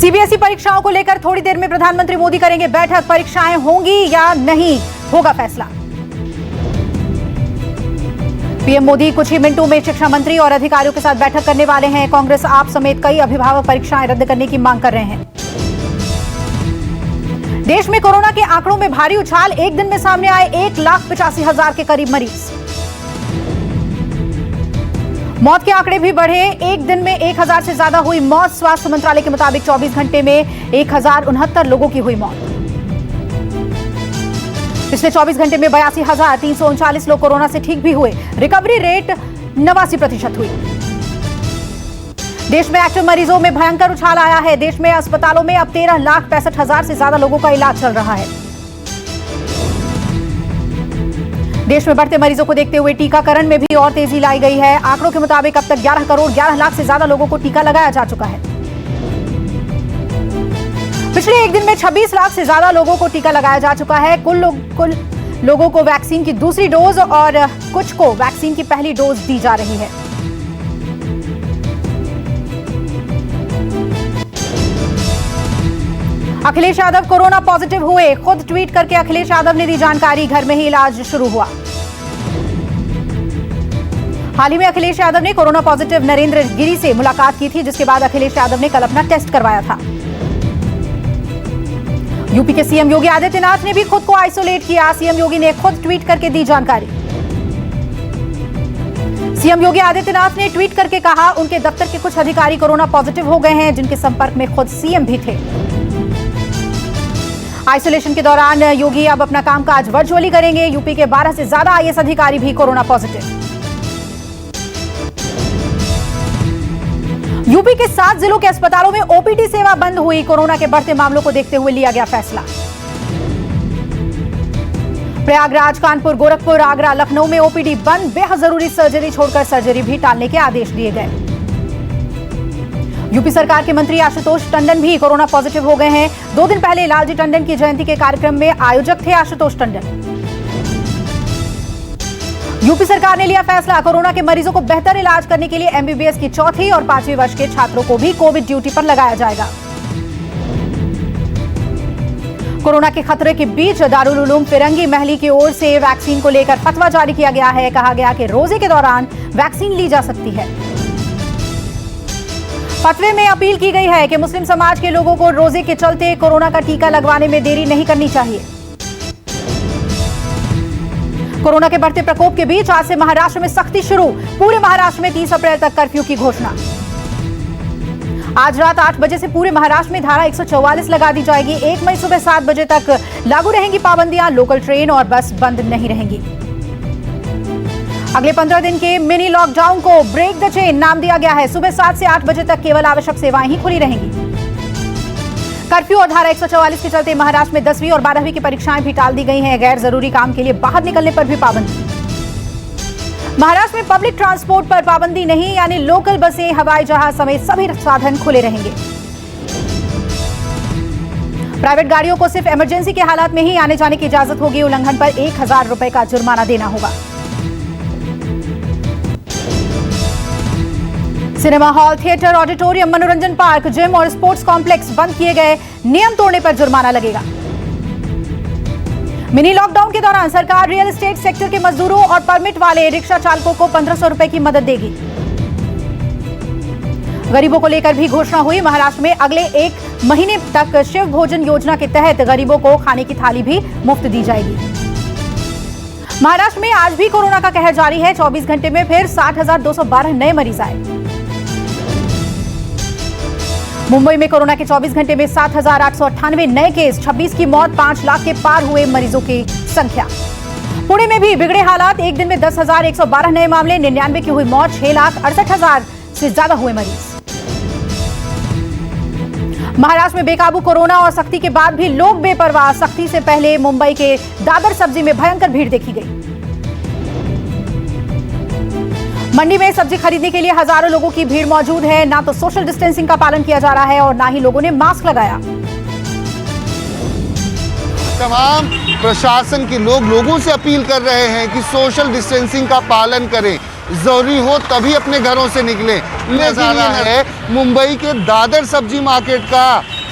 CBSE परीक्षाओं को लेकर थोड़ी देर में प्रधानमंत्री मोदी करेंगे बैठक। परीक्षाएं होंगी या नहीं, होगा फैसला। पीएम मोदी कुछ ही मिनटों में शिक्षा मंत्री और अधिकारियों के साथ बैठक करने वाले हैं। कांग्रेस, आप समेत कई अभिभावक परीक्षाएं रद्द करने की मांग कर रहे हैं। देश में कोरोना के आंकड़ों में भारी उछाल, एक दिन में सामने आए 1,85,000 के करीब मरीज। मौत के आंकड़े भी बढ़े, एक दिन में 1,000 से ज्यादा हुई मौत। स्वास्थ्य मंत्रालय के मुताबिक 24 घंटे में 1,069 लोगों की हुई मौत। पिछले 24 घंटे में 82,339 लोग कोरोना से ठीक भी हुए। रिकवरी रेट 89% हुई। देश में एक्टिव मरीजों में भयंकर उछाल आया है। देश में अस्पतालों में अब 13,65,000 से ज्यादा लोगों का इलाज चल रहा है। देश में बढ़ते मरीजों को देखते हुए टीकाकरण में भी और तेजी लाई गई है। आंकड़ों के मुताबिक अब तक 11 करोड़ 11 लाख से ज्यादा लोगों को टीका लगाया जा चुका है। पिछले एक दिन में 26 लाख से ज्यादा लोगों को टीका लगाया जा चुका है। कुल लोगों को वैक्सीन की दूसरी डोज और कुछ को वैक्सीन की पहली डोज दी जा रही है। अखिलेश यादव कोरोना पॉजिटिव हुए। खुद ट्वीट करके अखिलेश यादव ने दी जानकारी। घर में ही इलाज शुरू हुआ। हाल ही में अखिलेश यादव ने कोरोना पॉजिटिव नरेंद्र गिरी से मुलाकात की थी, जिसके बाद अखिलेश यादव ने कल अपना टेस्ट करवाया था। यूपी के सीएम योगी आदित्यनाथ ने भी खुद को आइसोलेट किया। सीएम योगी ने खुद ट्वीट करके दी जानकारी। सीएम योगी आदित्यनाथ ने ट्वीट करके कहा, उनके दफ्तर के कुछ अधिकारी कोरोना पॉजिटिव हो गए हैं, जिनके संपर्क में खुद सीएम भी थे। आइसोलेशन के दौरान योगी अब अपना कामकाज वर्चुअली करेंगे। यूपी के 12 से ज्यादा आईएएस अधिकारी भी कोरोना पॉजिटिव। यूपी के 7 जिलों के अस्पतालों में ओपीडी सेवा बंद हुई। कोरोना के बढ़ते मामलों को देखते हुए लिया गया फैसला। प्रयागराज, कानपुर, गोरखपुर, आगरा, लखनऊ में ओपीडी बंद। बेहद जरूरी सर्जरी छोड़कर सर्जरी भी टालने के आदेश दिए गए। यूपी सरकार के मंत्री आशुतोष टंडन भी कोरोना पॉजिटिव हो गए हैं। 2 दिन पहले लालजी टंडन की जयंती के कार्यक्रम में आयोजक थे आशुतोष टंडन। यूपी सरकार ने लिया फैसला, कोरोना के मरीजों को बेहतर इलाज करने के लिए एमबीबीएस की 4वीं और 5वीं वर्ष के छात्रों को भी कोविड ड्यूटी पर लगाया जाएगा। कोरोना के खतरे के बीच दारुल उलूम फिरंगी महली की ओर से वैक्सीन को लेकर फतवा जारी किया गया है। कहा गया कि रोजे के दौरान वैक्सीन ली जा सकती है। फतवे में अपील की गई है कि मुस्लिम समाज के लोगों को रोजे के चलते कोरोना का टीका लगवाने में देरी नहीं करनी चाहिए। कोरोना के बढ़ते प्रकोप के बीच आज से महाराष्ट्र में सख्ती शुरू। पूरे महाराष्ट्र में 30 अप्रैल तक कर्फ्यू की घोषणा। आज रात 8 बजे से पूरे महाराष्ट्र में धारा 144 लगा दी जाएगी। 1 मई सुबह 7 बजे तक लागू रहेंगी पाबंदियां। लोकल ट्रेन और बस बंद नहीं रहेंगी। अगले 15 दिन के मिनी लॉकडाउन को ब्रेक द चेन नाम दिया गया है। सुबह 7 से 8 बजे तक केवल आवश्यक सेवाएं ही खुली रहेंगी। कर्फ्यू और धारा 144 के चलते महाराष्ट्र में 10वीं और 12वीं की परीक्षाएं भी टाल दी गई हैं। गैर जरूरी काम के लिए बाहर निकलने पर भी पाबंदी। महाराष्ट्र में पब्लिक ट्रांसपोर्ट पर पाबंदी नहीं, यानी लोकल बसें, हवाई जहाज समेत सभी साधन खुले रहेंगे। प्राइवेट गाड़ियों को सिर्फ इमरजेंसी के हालात में ही आने जाने की इजाजत होगी। उल्लंघन पर 1,000 रुपए का जुर्माना देना होगा। सिनेमा हॉल, थिएटर, ऑडिटोरियम, मनोरंजन पार्क, जिम और स्पोर्ट्स कॉम्प्लेक्स बंद किए गए। नियम तोड़ने पर जुर्माना लगेगा। मिनी लॉकडाउन के दौरान सरकार रियल एस्टेट सेक्टर के मजदूरों और परमिट वाले रिक्शा चालकों को 1,500 रुपए की मदद देगी। गरीबों को लेकर भी घोषणा हुई। महाराष्ट्र में अगले 1 महीने तक शिव भोजन योजना के तहत गरीबों को खाने की थाली भी मुफ्त दी जाएगी। महाराष्ट्र में आज भी कोरोना का कहर जारी है। 24 घंटे में फिर 60,212 नए मरीज आए। मुंबई में कोरोना के 24 घंटे में 7,898 नए केस, 26 की मौत, 5 लाख के पार हुए मरीजों की संख्या। पुणे में भी बिगड़े हालात। एक दिन में 10,112 नए मामले, 99 की हुई मौत, 6,68,000 से ज्यादा हुए मरीज। महाराष्ट्र में बेकाबू कोरोना और सख्ती के बाद भी लोग बेपरवाह। सख्ती से पहले मुंबई के दादर सब्जी में भयंकर भीड़ देखी गई। मंडी में सब्जी खरीदने के लिए हजारों लोगों की भीड़ मौजूद है। ना तो सोशल डिस्टेंसिंग का पालन किया जा रहा है और ना ही लोगों ने मास्क लगाया। तमाम प्रशासन के लोगों से अपील कर रहे हैं कि सोशल डिस्टेंसिंग का पालन करें। जरूरी हो तभी अपने घरों से निकलें। नजारा है मुंबई के दादर सब्जी मार्केट का।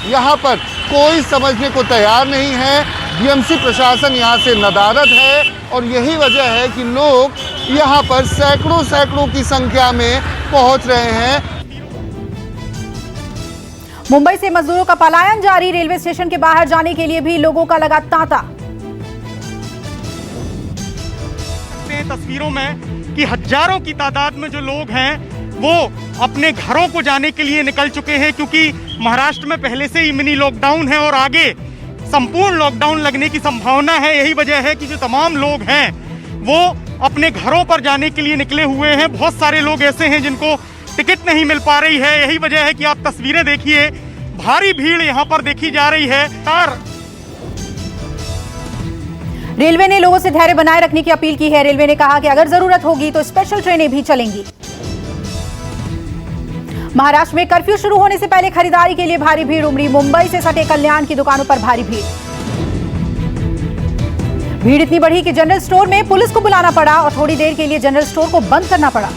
यहाँ पर कोई समझने को तैयार नहीं है। बीएमसी प्रशासन यहाँ से नदारद है और यही वजह है कि लोग यहाँ पर सैकड़ों की संख्या में पहुँच रहे हैं। मुंबई से मजदूरों का पलायन जारी, रेलवे स्टेशन के बाहर जाने के लिए भी लोगों का लगा तांता। तस्वीरों में कि हजारों की तादाद में जो लोग हैं वो अपने घरों को जाने के लिए निकल चुके हैं, क्योंकि महाराष्ट्र में पहले से ही मिनी लॉकडाउन है और आगे संपूर्ण लॉकडाउन लगने की संभावना है। यही वजह है कि जो तमाम लोग हैं वो अपने घरों पर जाने के लिए निकले हुए हैं। बहुत सारे लोग ऐसे हैं जिनको टिकट नहीं मिल पा रही है। यही वजह है कि आप तस्वीरें देखिए, भारी भीड़ यहाँ पर देखी जा रही है। रेलवे ने लोगों से धैर्य बनाए रखने की अपील की है। रेलवे ने कहा कि अगर जरूरत होगी तो स्पेशल ट्रेनें भी चलेंगी। महाराष्ट्र में कर्फ्यू शुरू होने से पहले खरीदारी के लिए भारी भीड़ उमड़ी। मुंबई से सटे कल्याण की दुकानों पर भारी भीड़ इतनी बढ़ी कि जनरल स्टोर में पुलिस को बुलाना पड़ा और थोड़ी देर के लिए जनरल स्टोर को बंद करना पड़ा।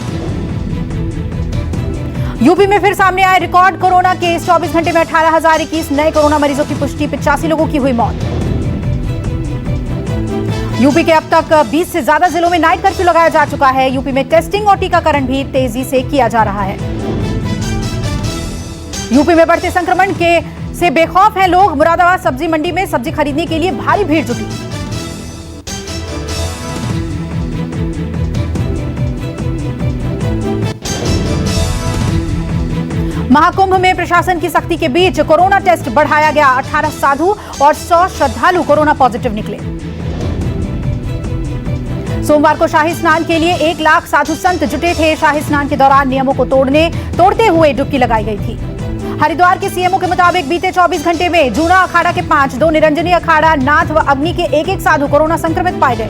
यूपी में फिर सामने आए रिकॉर्ड कोरोना केस। 24 घंटे में 18,021 नए कोरोना मरीजों की पुष्टि, 85 लोगों की हुई मौत। यूपी के अब तक 20 से ज्यादा जिलों में नाइट कर्फ्यू लगाया जा चुका है। यूपी में टेस्टिंग और टीकाकरण भी तेजी से किया जा रहा है। यूपी में बढ़ते संक्रमण से बेखौफ हैं लोग। मुरादाबाद सब्जी मंडी में सब्जी खरीदने के लिए भारी भीड़ जुटी। महाकुंभ में प्रशासन की सख्ती के बीच कोरोना टेस्ट बढ़ाया गया। 18 साधु और 100 श्रद्धालु कोरोना पॉजिटिव निकले। सोमवार को शाही स्नान के लिए 1 लाख साधु संत जुटे थे। शाही स्नान के दौरान नियमों को तोड़ते हुए डुबकी लगाई गई थी। हरिद्वार के सीएमओ के मुताबिक बीते 24 घंटे में जूना अखाड़ा के 5, 2 निरंजनी अखाड़ा, नाथ व अग्नि के 1 साधु कोरोना संक्रमित पाए गए।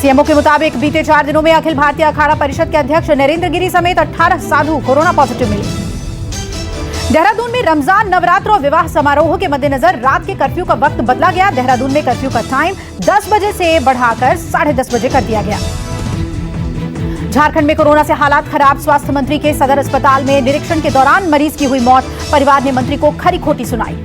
सीएमओ के मुताबिक बीते 4 दिनों में अखिल भारतीय अखाड़ा परिषद के अध्यक्ष नरेंद्र गिरी समेत 18 साधु कोरोना पॉजिटिव मिले। देहरादून में रमजान, नवरात्र और विवाह समारोह के मद्देनजर रात के कर्फ्यू का वक्त बदला गया। देहरादून में कर्फ्यू का टाइम 10 बजे से बढ़ाकर 10:30 बजे कर दिया गया। झारखंड में कोरोना से हालात खराब। स्वास्थ्य मंत्री के सदर अस्पताल में निरीक्षण के दौरान मरीज की हुई मौत। परिवार ने मंत्री को खरी खोटी सुनाई।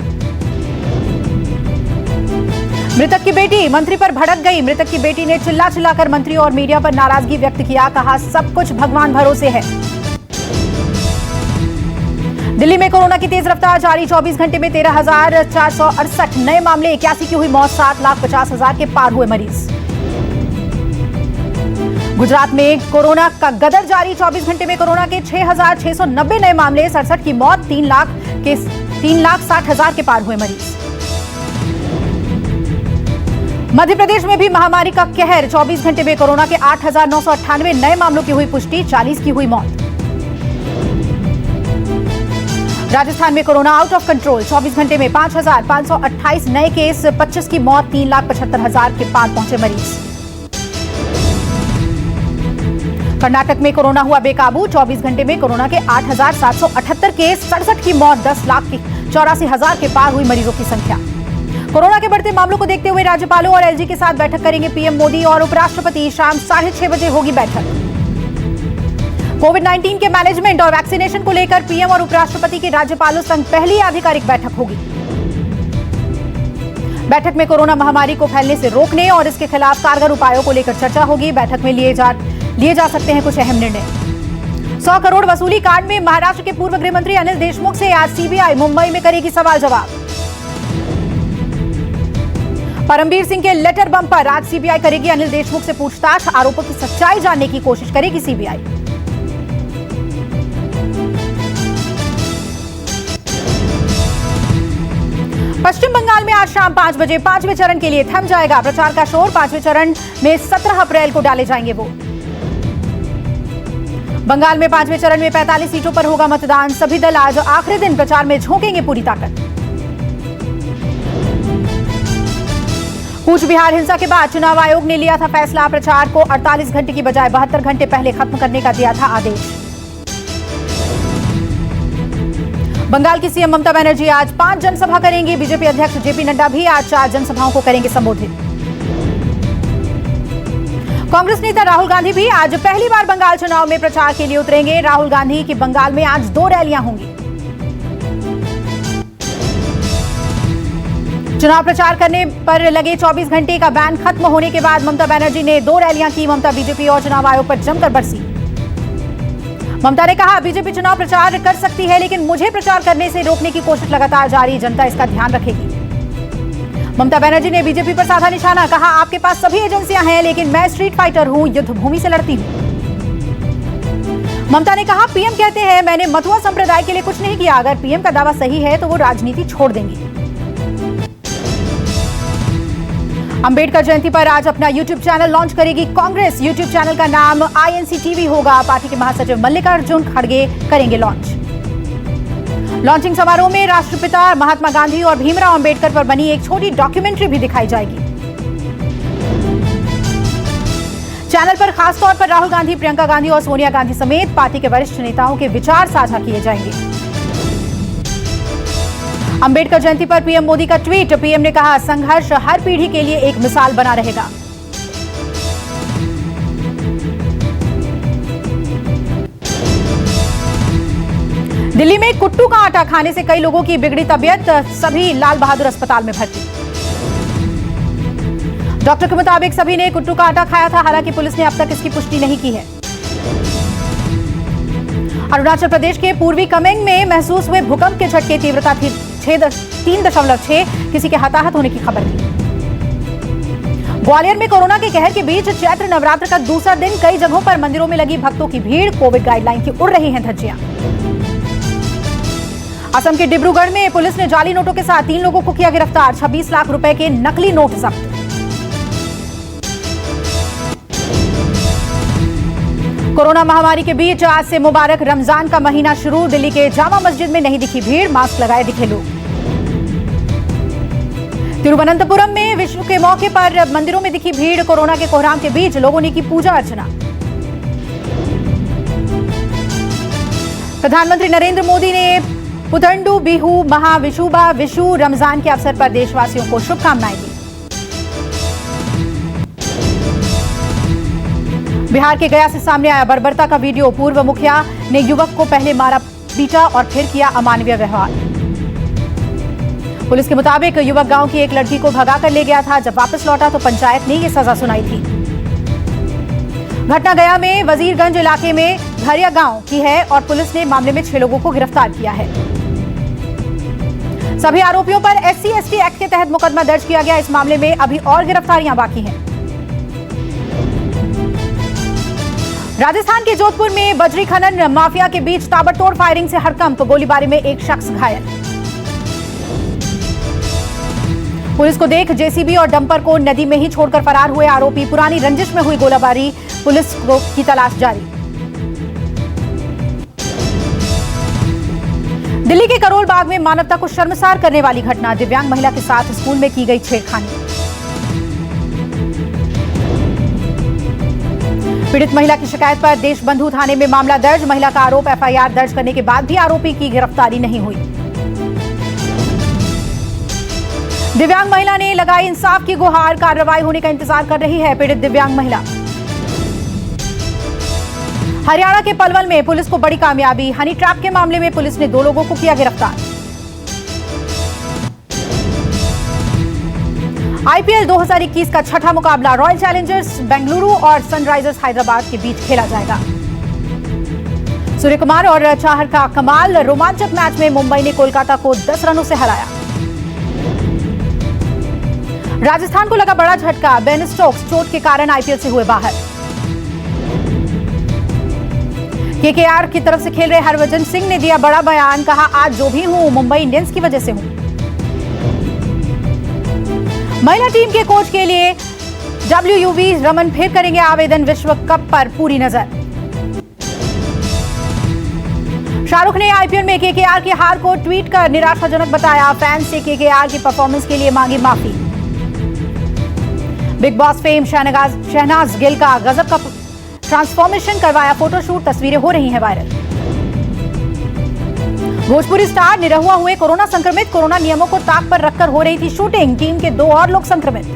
मृतक की बेटी मंत्री पर भड़क गई। मृतक की बेटी ने चिल्लाकर मंत्री और मीडिया पर नाराजगी व्यक्त किया। कहा, सब कुछ भगवान भरोसे है। दिल्ली में कोरोना की तेज रफ्तार जारी। 24 घंटे में 13,468 नए मामले, 81 की हुई मौत, 7,50,000 के पार हुए मरीज। गुजरात में कोरोना का गदर जारी। 24 घंटे में कोरोना के 6,690 नए मामले, 67 की मौत, 3,60,000 के पार हुए मरीज। मध्य प्रदेश में भी महामारी का कहर। 24 घंटे में कोरोना के 8,998 नए मामलों की हुई पुष्टि, 40 की हुई मौत। राजस्थान में कोरोना आउट ऑफ कंट्रोल। 24 घंटे में 5,528 नए केस, 25 की मौत, 3,75,000 के पार पहुंचे मरीज। कर्नाटक में कोरोना हुआ बेकाबू। 24 घंटे में कोरोना के 8,778 केस, 67 की मौत, 10,84,000 के पार हुई मरीजों की संख्या। कोरोना के बढ़ते मामलों को देखते हुए राज्यपालों और एलजी के साथ बैठक करेंगे पीएम मोदी और उपराष्ट्रपति। शाम 6:30 बजे होगी बैठक। कोविड-19 के मैनेजमेंट और वैक्सीनेशन को लेकर पीएम और उपराष्ट्रपति की राज्यपालों संग पहली आधिकारिक बैठक होगी। बैठक में कोरोना महामारी को फैलने से रोकने और इसके खिलाफ कारगर उपायों को लेकर चर्चा होगी। बैठक में लिए जा सकते हैं कुछ अहम निर्णय। 100 करोड़ वसूली कांड में महाराष्ट्र के पूर्व गृह मंत्री अनिल देशमुख से आज सीबीआई मुंबई में करेगी सवाल जवाब। परमबीर सिंह के लेटर बम पर आज सीबीआई करेगी अनिल देशमुख से पूछताछ। आरोपों की सच्चाई जानने की कोशिश करेगी सीबीआई। पश्चिम बंगाल में आज शाम 5 बजे 5वें चरण के लिए थम जाएगा प्रचार का शोर। 5वें चरण में 17 अप्रैल को डाले जाएंगे वोट। बंगाल में 5वें चरण में 45 सीटों पर होगा मतदान। सभी दल आज आखिरी दिन प्रचार में झोंकेंगे पूरी ताकत। कूच बिहार हिंसा के बाद चुनाव आयोग ने लिया था फैसला। प्रचार को 48 घंटे की बजाय 72 घंटे पहले खत्म करने का दिया था आदेश। बंगाल की सीएम ममता बनर्जी आज 5 जनसभा करेंगी। बीजेपी अध्यक्ष जेपी नड्डा भी आज 4 जनसभाओं को करेंगे संबोधित। कांग्रेस नेता राहुल गांधी भी आज पहली बार बंगाल चुनाव में प्रचार के लिए उतरेंगे। राहुल गांधी की बंगाल में आज 2 रैलियां होंगी। चुनाव प्रचार करने पर लगे 24 घंटे का बैन खत्म होने के बाद ममता बनर्जी ने 2 रैलियां की। ममता बीजेपी और चुनाव आयोग पर जमकर बरसी। ममता ने कहा, बीजेपी चुनाव प्रचार कर सकती है, लेकिन मुझे प्रचार करने से रोकने की कोशिश लगातार जारी, जनता इसका ध्यान रखेगी। ममता बनर्जी ने बीजेपी पर साधा निशाना, कहा, आपके पास सभी एजेंसियां हैं, लेकिन मैं स्ट्रीट फाइटर हूं, युद्ध भूमि से लड़ती हूं। ममता ने कहा, पीएम कहते हैं मैंने मथुआ संप्रदाय के लिए कुछ नहीं किया, अगर पीएम का दावा सही है तो वो राजनीति छोड़ देंगे। अंबेडकर जयंती पर आज अपना यूट्यूब चैनल लॉन्च करेगी कांग्रेस। यूट्यूब चैनल का नाम INC TV होगा। पार्टी के महासचिव मल्लिकार्जुन खड़गे करेंगे लॉन्च। लॉन्चिंग समारोह में राष्ट्रपिता महात्मा गांधी और भीमराव अंबेडकर पर बनी एक छोटी डॉक्यूमेंट्री भी दिखाई जाएगी। चैनल पर खासतौर पर राहुल गांधी, प्रियंका गांधी और सोनिया गांधी समेत पार्टी के वरिष्ठ नेताओं के विचार साझा किए जाएंगे। अंबेडकर जयंती पर पीएम मोदी का ट्वीट। पीएम ने कहा, संघर्ष हर पीढ़ी के लिए एक मिसाल बना रहेगा। दिल्ली में कुट्टू का आटा खाने से कई लोगों की बिगड़ी तबीयत, सभी लाल बहादुर अस्पताल में भर्ती। डॉक्टर के मुताबिक सभी ने कुट्टू का आटा खाया था, हालांकि पुलिस ने अब तक इसकी पुष्टि नहीं की है। अरुणाचल प्रदेश के पूर्वी कमेंग में महसूस हुए भूकंप के झटके, तीव्रता थी 3.6, किसी के हताहत होने की खबर थी। ग्वालियर में कोरोना के कहर के बीच चैत्र नवरात्र का दूसरा दिन, कई जगहों पर मंदिरों में लगी भक्तों की भीड़, कोविड गाइडलाइन की उड़ रही हैं धज्जियां। असम के डिब्रूगढ़ में पुलिस ने जाली नोटों के साथ 3 लोगों को किया गिरफ्तार, 26 लाख रुपए के नकली नोट जब्त। कोरोना महामारी के बीच आज से मुबारक रमजान का महीना शुरू। दिल्ली के जामा मस्जिद में नहीं दिखी भीड़, मास्क लगाए दिखे लोग। तिरुवनंतपुरम में विशु के मौके पर मंदिरों में दिखी भीड़, कोरोना के कोहराम के बीच लोगों ने की पूजा अर्चना। प्रधानमंत्री नरेंद्र मोदी ने पुथंडू बिहू महाविशुबा विशु रमजान के अवसर पर देशवासियों को शुभकामनाएं दी। बिहार के गया से सामने आया बर्बरता का वीडियो। पूर्व मुखिया ने युवक को पहले मारा पीटा और फिर किया अमानवीय व्यवहार। पुलिस के मुताबिक युवक गांव की एक लड़की को भगा कर ले गया था, जब वापस लौटा तो पंचायत ने ये सजा सुनाई थी। घटना गया में वजीरगंज इलाके में घरिया गांव की है और पुलिस ने मामले में 6 लोगों को गिरफ्तार किया है। सभी आरोपियों पर SC/ST एक्ट के तहत मुकदमा दर्ज किया गया। इस मामले में अभी और गिरफ्तारियां बाकी हैं। राजस्थान के जोधपुर में बजरी खनन माफिया के बीच ताबड़तोड़ फायरिंग से हड़कंप, गोलीबारी में एक शख्स घायल। पुलिस को देख जेसीबी और डंपर को नदी में ही छोड़कर फरार हुए आरोपी। पुरानी रंजिश में हुई गोलीबारी, पुलिस की तलाश जारी। दिल्ली के करोल बाग में मानवता को शर्मसार करने वाली घटना, दिव्यांग महिला के साथ स्कूल में की गई छेड़खानी। पीड़ित महिला की शिकायत पर देशबंधु थाने में मामला दर्ज। महिला का आरोप, FIR दर्ज करने के बाद भी आरोपी की गिरफ्तारी नहीं हुई। दिव्यांग महिला ने लगाई इंसाफ की गुहार, कार्रवाई होने का इंतजार कर रही है पीड़ित दिव्यांग महिला। हरियाणा के पलवल में पुलिस को बड़ी कामयाबी, हनी ट्रैप के मामले में पुलिस ने 2 लोगों को किया गिरफ्तार। IPL 2021 का छठा मुकाबला रॉयल चैलेंजर्स बेंगलुरु और सनराइजर्स हैदराबाद के बीच खेला जाएगा। सूर्य कुमार और चाहर का कमाल, रोमांचक मैच में मुंबई ने कोलकाता को 10 रनों से हराया। राजस्थान को लगा बड़ा झटका, बेन स्टोक्स चोट के कारण IPL से हुए बाहर। KKR की तरफ से खेल रहे हरभजन सिंह ने दिया बड़ा बयान, कहा, आज जो भी हूं मुंबई इंडियंस की वजह से हूं। महिला टीम के कोच के लिए WUV रमन फिर करेंगे आवेदन, विश्व कप पर पूरी नजर। शाहरुख ने IPL में KKR की हार को ट्वीट कर निराशाजनक बताया, फैंस से KKR की परफॉर्मेंस के लिए मांगी माफी। Bigg Boss fame Shehnaaz Gill का गजब का ट्रांसफॉर्मेशन करवाया फोटोशूट, तस्वीरें हो रही हैं वायरल। भोजपुरी स्टार निरहुआ हुए कोरोना संक्रमित, कोरोना नियमों को ताक पर रखकर हो रही थी शूटिंग, टीम के 2 और लोग संक्रमित।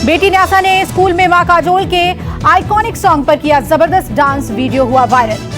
बेटी न्यासा ने स्कूल में मां काजोल के आइकॉनिक सॉन्ग पर किया जबरदस्त डांस, वीडियो हुआ वायरल।